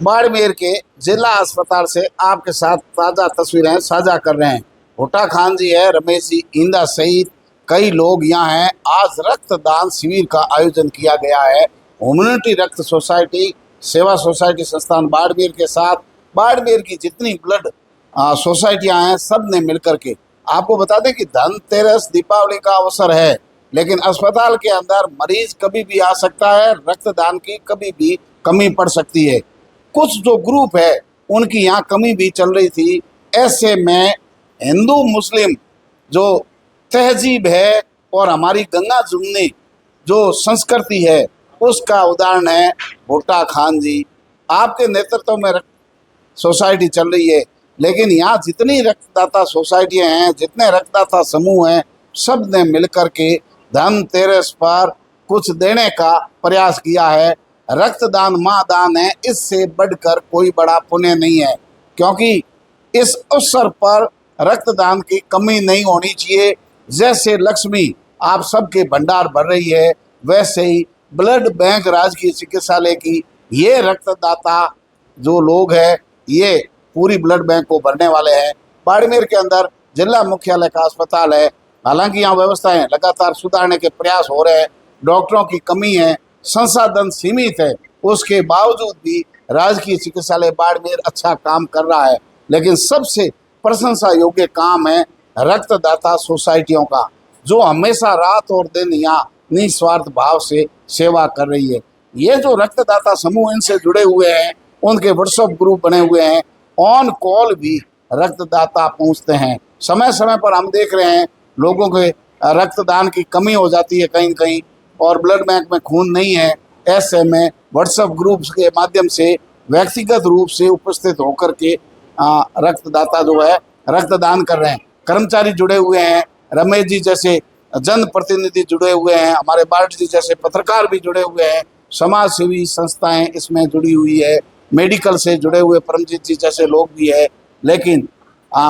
बाड़मेर के जिला अस्पताल से आपके साथ ताज़ा तस्वीरें साझा कर रहे हैं। भुट्टा खान जी है, रमेश जी इंदा सहित कई लोग यहाँ हैं। आज रक्तदान शिविर का आयोजन किया गया है। ह्यूमैनिटी रक्त सोसाइटी, सेवा सोसाइटी संस्थान बाड़मेर के साथ बाड़मेर की जितनी ब्लड सोसाइटियाँ हैं, सब ने मिलकर के, आपको बता दें कि धनतेरस दीपावली का अवसर है, लेकिन अस्पताल के अंदर मरीज कभी भी आ सकता है, रक्तदान की कभी भी कमी पड़ सकती है। कुछ जो ग्रुप है उनकी यहाँ कमी भी चल रही थी। ऐसे में हिंदू मुस्लिम जो तहजीब है और हमारी गंगा जुमनी जो संस्कृति है, उसका उदाहरण है भुट्टा खान जी। आपके नेतृत्व में सोसाइटी चल रही है, लेकिन यहाँ जितनी रक्तदाता सोसाइटियाँ हैं, जितने रक्तदाता समूह हैं, सब ने मिलकर के धनतेरस पर कुछ देने का प्रयास किया है। रक्तदान महादान है, इससे बढ़कर कोई बड़ा पुण्य नहीं है, क्योंकि इस अवसर पर रक्तदान की कमी नहीं होनी चाहिए। जैसे लक्ष्मी आप सबके भंडार भर रही है, वैसे ही ब्लड बैंक राजकीय चिकित्सालय की ये रक्तदाता जो लोग हैं, ये पूरी ब्लड बैंक को भरने वाले हैं। बाड़मेर के अंदर जिला मुख्यालय का अस्पताल है, हालांकि यहाँ व्यवस्थाएं लगातार सुधारने के प्रयास हो रहे हैं। डॉक्टरों की कमी है, संसाधन सीमित है, उसके बावजूद भी राजकीय चिकित्सालय बाड़मेर अच्छा काम कर रहा है। लेकिन सबसे प्रशंसा योग्य काम है रक्तदाता सोसाइटियों का, जो हमेशा रात और दिन यहाँ निस्वार्थ भाव से सेवा कर रही है। ये जो रक्तदाता समूह इनसे जुड़े हुए हैं, उनके व्हाट्सएप ग्रुप बने हुए हैं, ऑन कॉल भी रक्तदाता पहुँचते हैं। समय समय पर हम देख रहे हैं लोगों के रक्तदान की कमी हो जाती है कहीं न कहीं, और ब्लड बैंक में खून नहीं है। ऐसे में व्हाट्सएप ग्रुप के माध्यम से व्यक्तिगत रूप से उपस्थित होकर के रक्तदाता जो है रक्तदान कर रहे हैं। कर्मचारी जुड़े हुए हैं, रमेश जी जैसे जनप्रतिनिधि जुड़े हुए हैं, हमारे बार्ड जी जैसे पत्रकार भी जुड़े हुए हैं, समाज सेवी संस्थाएं इसमें जुड़ी हुई है, मेडिकल से जुड़े हुए परमजीत जी जैसे लोग भी है। लेकिन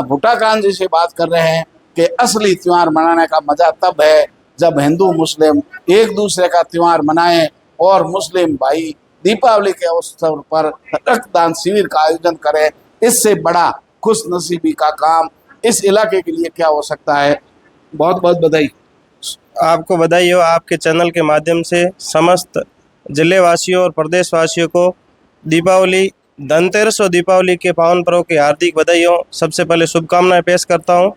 भुट्टा खान जी से बात कर रहे हैं कि असली त्यौहार मनाने का मजा तब है जब हिंदू मुस्लिम एक दूसरे का त्यौहार मनाएं और मुस्लिम भाई दीपावली के अवसर पर रक्तदान शिविर का आयोजन करें। इससे बड़ा खुश नसीबी का काम इस इलाके के लिए क्या हो सकता है। बहुत बहुत बधाई। आपको बधाई हो। आपके चैनल के माध्यम से समस्त जिले वासियों और प्रदेश वासियों को दीपावली, धनतेरस और दीपावली के पावन पर्व की हार्दिक बधाई हो। सबसे पहले शुभकामनाएं पेश करता हूं।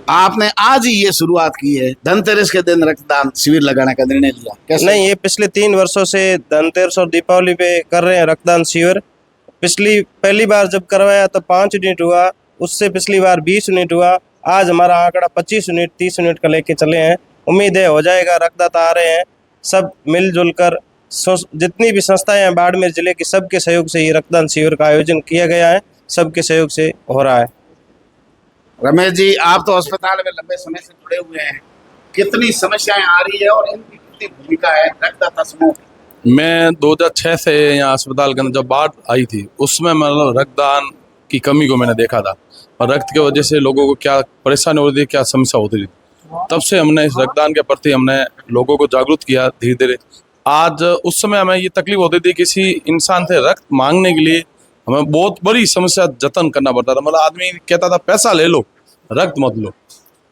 आपने आज ही ये शुरुआत की है, धनतेरस के दिन रक्तदान शिविर लगाने का निर्णय लिया, कैसे? नहीं, ये पिछले 3 वर्षों से धनतेरस और दीपावली पे कर रहे हैं रक्तदान शिविर। पहली बार जब करवाया तो 5 यूनिट हुआ, उससे पिछली बार 20 यूनिट हुआ। आज हमारा आंकड़ा 25 यूनिट 30 यूनिट का लेके चले हैं। उम्मीद है हो जाएगा। रक्तदाता आ रहे हैं, सब मिलजुल कर जितनी भी संस्थाएं हैं बाड़मेर जिले की, सबके सहयोग से ये रक्तदान शिविर का आयोजन किया गया है, सबके सहयोग से हो रहा है। रमेश जी, आप तो अस्पताल में लंबे समय से जुड़े हुए हैं, कितनी समस्याएं आ रही है और इनकी कितनी भूमिका है रक्तदाता समूह? मैं 2006 से यहाँ अस्पताल के अंदर जब बाढ़ आई थी, उसमें मतलब रक्तदान की कमी को मैंने देखा था, और रक्त की वजह से लोगों को क्या परेशानी होती थी, क्या समस्या होती थी। तब से हमने इस रक्तदान के प्रति हमने लोगों को जागरूक किया धीरे धीरे। आज उस समय हमें ये तकलीफ होती थी, किसी इंसान से रक्त मांगने के लिए हमें बहुत बड़ी समस्या जतन करना पड़ता था। मतलब आदमी कहता था पैसा ले लो, रक्त मत लो,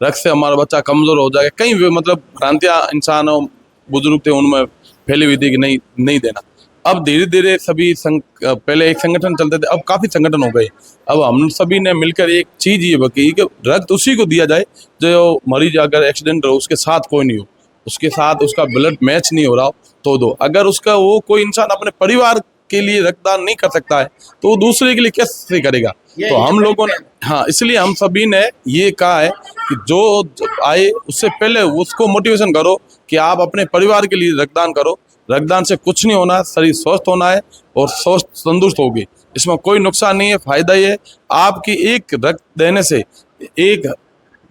रक्त से हमारा बच्चा कमज़ोर हो जाएगा। कई मतलब भ्रांतियाँ इंसान और बुजुर्ग थे उनमें फैली हुई थी कि नहीं देना। अब धीरे धीरे सभी पहले एक संगठन चलते थे, अब काफ़ी संगठन हो गए। अब हम सभी ने मिलकर एक चीज़ ये बकी कि रक्त उसी को दिया जाए जो मरीज अगर एक्सीडेंट हो, उसके साथ कोई नहीं हो, उसके साथ उसका ब्लड मैच नहीं हो रहा हो तो दो। अगर उसका वो कोई इंसान अपने परिवार के लिए रक्तदान नहीं कर सकता है तो वो दूसरे के लिए कैसे करेगा? तो हम लोगों ने इसलिए हम सभी ने ये कहा है कि जो आए उससे पहले उसको मोटिवेशन करो कि आप अपने परिवार के लिए रक्तदान करो। रक्तदान से कुछ नहीं होना, शरीर स्वस्थ होना है और स्वस्थ तंदुरुस्त होगी, इसमें कोई नुकसान नहीं है। फायदा ये है आपकी एक रक्त देने से एक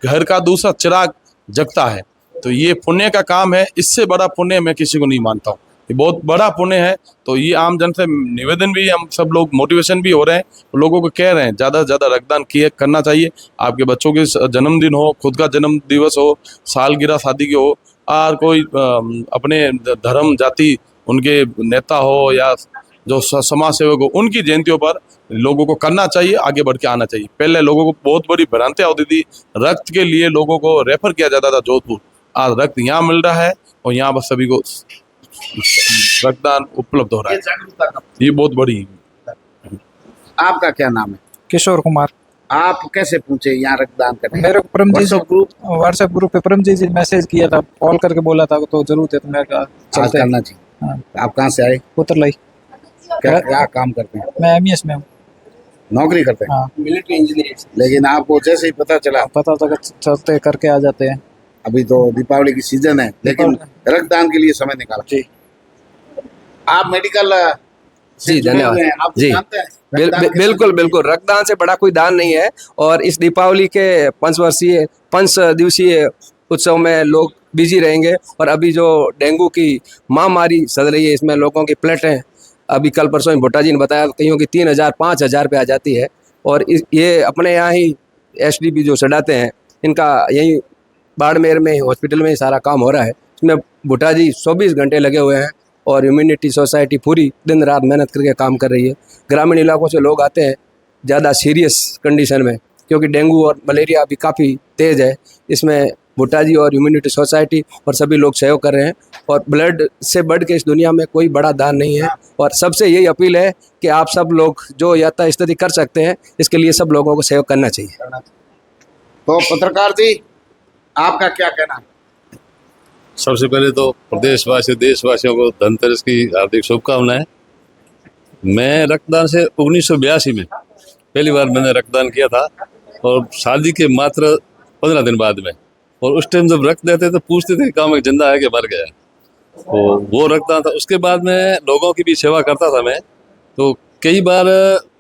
घर का दूसरा चिराग जगता है। तो ये पुण्य का काम है, इससे बड़ा पुण्य मैं किसी को नहीं मानता हूँ। ये बहुत बड़ा पुण्य है। तो ये आम जन से निवेदन भी, हम सब लोग मोटिवेशन भी हो रहे हैं, लोगों को कह रहे हैं ज़्यादा से ज़्यादा रक्तदान करना चाहिए। आपके बच्चों के जन्मदिन हो, खुद का जन्म दिवस हो, सालगिरह शादी की हो, और कोई अपने धर्म जाति उनके नेता हो या जो समाज सेवक हो, उनकी जयंतियों पर लोगों को करना चाहिए, आगे बढ़ के आना चाहिए। पहले लोगों को बहुत बड़ी भ्रांतियां होती थी, रक्त के लिए लोगों को रेफर किया जाता था जोधपुर। आज रक्त यहाँ मिल रहा है और यहाँ पर सभी को रक्तदान उपलब्ध हो रहा ये है। जागरूकता का। ये बहुत बड़ी। आपका क्या नाम है? किशोर कुमार। आप कैसे पूछे यहाँ रक्तदान करने? मेरे को परम जी व्हाट्सएप व्हाट्सएप ग्रुप पे परम जी मैसेज किया था, कॉल करके बोला था तो जरूरत है, तो मैं कहा आज चलते हैं। करना चाहिए। हाँ, आप कहाँ से आए? उतरलाई। क्या क्या काम करते हैं? मैं एमईएस में हूँ। नौकरी करते हैं? हाँ, मिलिट्री इंजीनियर। लेकिन आपको जैसे ही पता चला, पता था कि चलते करके आ जाते हैं। अभी तो दीपावली की सीजन है, लेकिन रक्तदान के लिए समय निकाला। जी। आप मेडिकल से जी, जुड़े धन्यवाद। हुए हैं, आप जी। जानते हैं रक्तदान के बिल्कुल समय बिल्कुल, रक्तदान से बड़ा कोई दान नहीं है। और इस दीपावली के 5 दिवसीय उत्सव में लोग बिजी रहेंगे। और अभी जो डेंगू की महामारी चल रही है, इसमें लोगों की प्लेटें अभी कल परसों भुट्टा जी ने बताया कईयों की 3,000-5,000 पे आ जाती है। और ये अपने यहाँ ही एसडीपी जो चढ़ाते हैं, इनका यहीं बाड़मेर में हॉस्पिटल में ही सारा काम हो रहा है। इसमें भुट्टा जी 24 घंटे लगे हुए हैं और इम्यूनिटी सोसाइटी पूरी दिन रात मेहनत करके काम कर रही है। ग्रामीण इलाकों से लोग आते हैं ज़्यादा सीरियस कंडीशन में, क्योंकि डेंगू और मलेरिया अभी काफ़ी तेज़ है। इसमें भुट्टा जी और इम्यूनिटी सोसाइटी और सभी लोग सहयोग कर रहे हैं। और ब्लड से बढ़ के इस दुनिया में कोई बड़ा दान नहीं है। और सबसे यही अपील है कि आप सब लोग जो यथास्थिति कर सकते हैं, इसके लिए सब लोगों को सहयोग करना चाहिए। तो पत्रकार जी, आपका क्या कहना है? सबसे पहले तो प्रदेशवासी देशवासियों को धनतेरस की हार्दिक शुभकामनाएं। मैं रक्तदान से 1982 में पहली बार मैंने रक्तदान किया था, और शादी के मात्र 15 दिन बाद में। और उस टाइम जब रक्त देते तो पूछते थे काम एक जिंदा है कि मर गया। तो वो रक्तदान था। उसके बाद में लोगों की भी सेवा करता था मैं। तो कई बार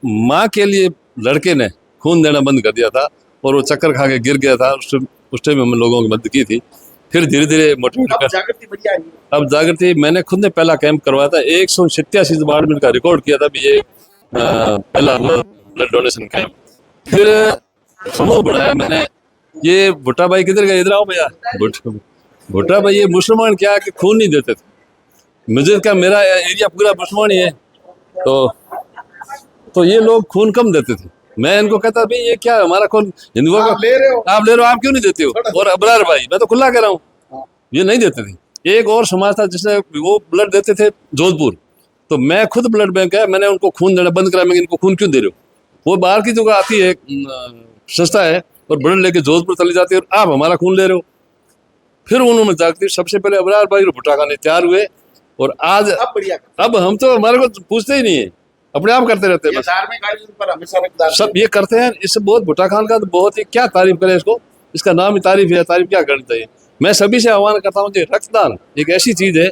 माँ के लिए लड़के ने खून देना बंद कर दिया था और वो चक्कर खा के गिर गया था। उस टाइम हमने लोगों की मदद की थी। फिर धीरे धीरे मोटिवेट कर जागृति बढ़िया है। अब जागृति मैंने खुद ने पहला कैंप करवाया था। 187 बार में का रिकॉर्ड किया था भी ये पहला ब्लड डोनेशन कैंप। फिर समूह बढ़ाया मैंने। ये भुट्टा भाई किधर गए? इधर आओ भैया। भुट्टा भाई ये मुसलमान क्या कि खून नहीं देते थे। मुझे क्या, मेरा एरिया पूरा मुसलमान ही है, तो ये लोग खून कम देते थे। मैं इनको कहता भाई ये क्या हमारा खून हिंदुओं का आप ले रहे हो, आप ले रहे हो, आप क्यों नहीं देते हो? और अबरार भाई, मैं तो खुला कह रहा हूँ, ये नहीं देते थे। एक और समाज था जिसने वो ब्लड देते थे जोधपुर। तो मैं खुद ब्लड बैंक है, मैंने उनको खून देना बंद करा। मैं इनको खून क्यों दे रहे हो? वो बाहर की जगह आती है संस्था है और ब्लड लेके जोधपुर चली जाती है, और आप हमारा खून ले रहे हो। फिर उन्होंने जागती सबसे पहले अबरार भाई और भुट्टा खाने तैयार हुए। और आज अब बढ़िया। अब हम तो हमारे को पूछते ही नहीं है, अपने आप करते रहते हैं ये बस। धार्मिक आयोजन पर हमेशा रक्तदान सब ये करते हैं। इससे बहुत भुट्टा खान का तो बहुत ही क्या तारीफ करें इसको, इसका नाम ही तारीफ है। तारीफ क्या करनी चाहिए। मैं सभी से आह्वान करता हूँ कि रक्तदान एक ऐसी चीज है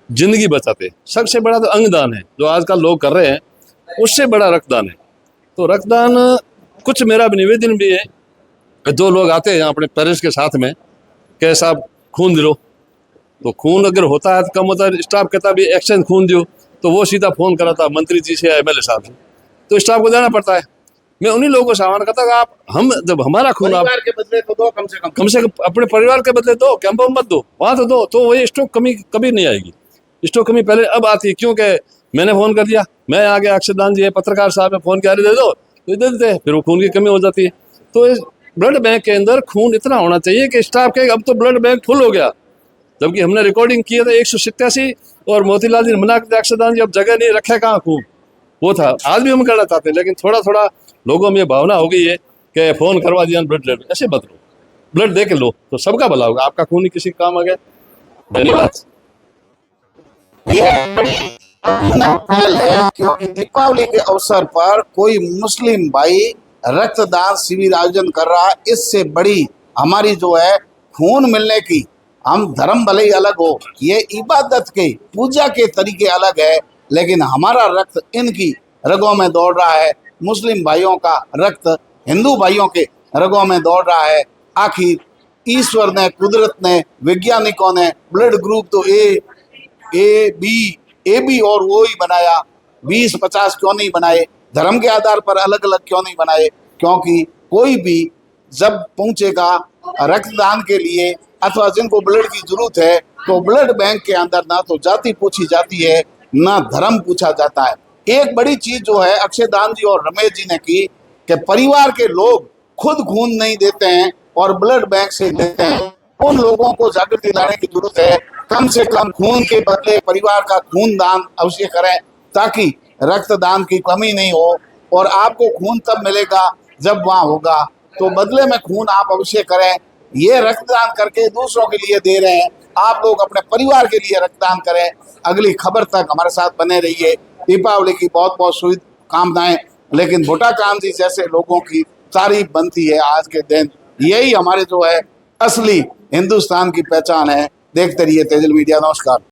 जिंदगी बचाते। सबसे बड़ा तो अंगदान है जो आजकल लोग कर रहे हैं, उससे बड़ा रक्तदान है। तो रक्तदान कुछ मेरा निवेदन भी है, जो लोग आते हैं यहाँ अपने पेरेंट्स के साथ में कि साहब खून दो, तो खून अगर होता है तो कम होता है। स्टाफ कहता भी एक्सचेंज खून दो, तो वो सीधा फोन कराता मंत्री जी से या एमएलए साहब से, तो स्टाफ को देना पड़ता है। मैं उन्हीं लोगों को आह्वान करता हूँ आप हम जब हमारा खून आप परिवार के बदले तो दो, कम से कम अपने परिवार के बदले दो, कैंपों में मत दो, वहाँ तो दो। तो वही स्टॉक कमी कभी नहीं आएगी। स्टॉक कमी पहले अब आती है, क्योंकि मैंने फोन कर दिया, मैं आ गया, अक्षरदान जी है, पत्रकार साहब ने फोन किया दे दो, तो दे देते हैं। फिर वो खून की कमी हो जाती है। तो इस ब्लड बैंक के अंदर खून इतना होना चाहिए कि स्टाफ के, अब तो ब्लड बैंक फुल हो गया। जबकि हमने रिकॉर्डिंग किया था 187 और मोतीलाल जी ने मना कर दिया, अक्षरदान जी अब जगह नहीं रखे कहाँ खून। वो था, आज भी हम करना चाहते हैं, लेकिन थोड़ा थोड़ा लोगों में ये भावना हो गई है कि फोन करवा दिया ब्लड ले लो। ऐसे मत लो, ब्लड दे के लो तो सबका भला होगा। आपका खून ही किसी काम आ गया। धन्यवाद। क्योंकि दीपावली के अवसर पर कोई मुस्लिम भाई रक्तदान शिविर आयोजन कर रहा है, इससे बड़ी हमारी जो है खून मिलने की, हम धर्म भले ही अलग हो, ये इबादत के पूजा के तरीके अलग है, लेकिन हमारा रक्त इनकी रगों में दौड़ रहा है। मुस्लिम भाइयों का रक्त हिंदू भाइयों के रगों में दौड़ रहा है। आखिर ईश्वर ने, कुदरत ने, वैज्ञानिकों ने ब्लड ग्रुप तो ए बी और वो ही बनाया, 20-50 क्यों नहीं बनाए? धर्म के आधार पर अलग अलग क्यों नहीं बनाए? क्योंकि कोई भी जब पहुंचेगा रक्तदान के लिए अथवा जिनको ब्लड की जरूरत है, तो ब्लड बैंक के अंदर ना तो जाति पूछी जाती है ना धर्म पूछा जाता है। एक बड़ी चीज जो है अक्षय दान जी और रमेश जी ने की कि परिवार के लोग खुद खून नहीं देते हैं और ब्लड बैंक से लेते हैं। उन लोगों को जागृति लाने की जरूरत है, कम से कम खून के बदले परिवार का खून दान अवश्य करें ताकि रक्तदान की कमी नहीं हो। और आपको खून तब मिलेगा जब वहां होगा, तो बदले में खून आप अवश्य करें। ये रक्तदान करके दूसरों के लिए दे रहे हैं, आप लोग अपने परिवार के लिए रक्तदान करें। अगली खबर तक हमारे साथ बने रहिए। दीपावली की बहुत बहुत शुभकामनाएं। लेकिन भुट्टा खान जी जैसे लोगों की तारीफ बनती है आज के दिन, यही हमारे जो है असली हिंदुस्तान की पहचान है। देखते रहिए तेजल मीडिया। नमस्कार।